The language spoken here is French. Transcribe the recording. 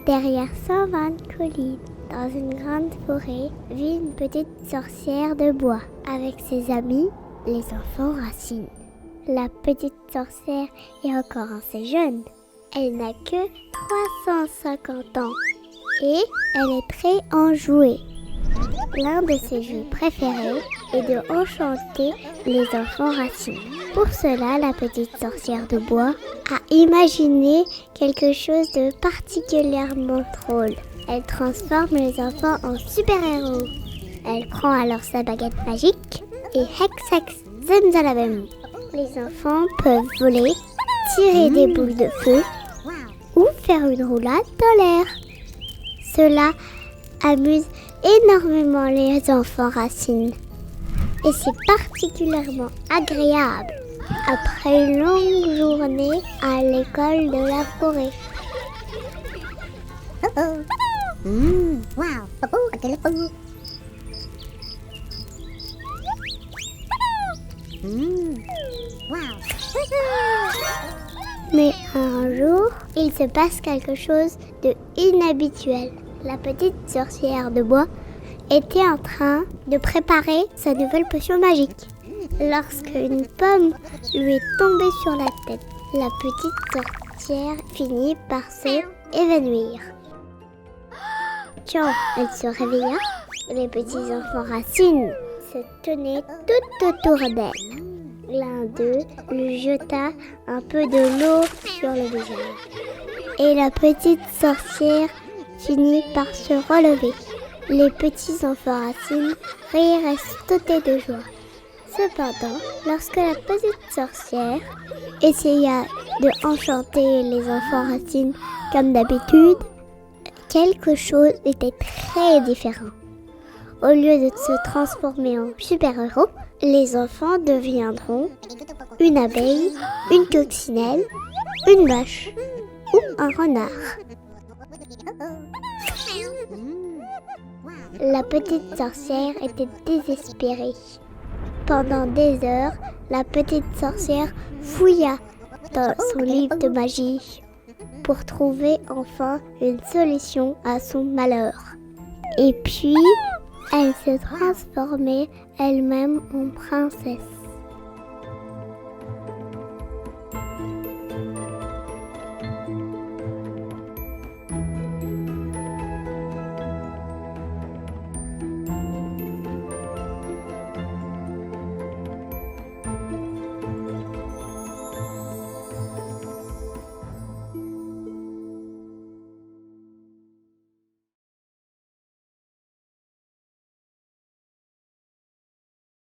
Derrière 120 collines, dans une grande forêt, vit une petite sorcière de bois avec ses amis, les enfants racines. La petite sorcière est encore assez jeune. Elle n'a que 350 ans et elle est très enjouée. L'un de ses jeux préférés est de enchanter les enfants racines. Pour cela, la petite sorcière de bois a imaginé quelque chose de particulièrement drôle. Elle transforme les enfants en super-héros. Elle prend alors sa baguette magique et hex hex zemzalabem. Les enfants peuvent voler, tirer des boules de feu ou faire une roulade dans l'air. Cela amuse énormément les enfants racines. Et c'est particulièrement agréable après une longue journée à l'école de la forêt. Mais un jour, il se passe quelque chose de inhabituel. La petite sorcière de bois était en train de préparer sa nouvelle potion magique. Lorsque une pomme lui est tombée sur la tête, la petite sorcière finit par se évanouir. Quand elle se réveilla, les petits enfants racines se tenaient tout autour d'elle. L'un d'eux lui jeta un peu de l'eau sur le visage. Et la petite sorcière finit par se relever. Les petits enfants racines rirent et sautaient de joie. Cependant, lorsque la petite sorcière essaya de enchanter les enfants racines comme d'habitude, quelque chose était très différent. Au lieu de se transformer en super-héros, les enfants deviendront une abeille, une coccinelle, une vache ou un renard. La petite sorcière était désespérée. Pendant des heures, la petite sorcière fouilla dans son livre de magie pour trouver enfin une solution à son malheur. Et puis, elle se transformait elle-même en princesse.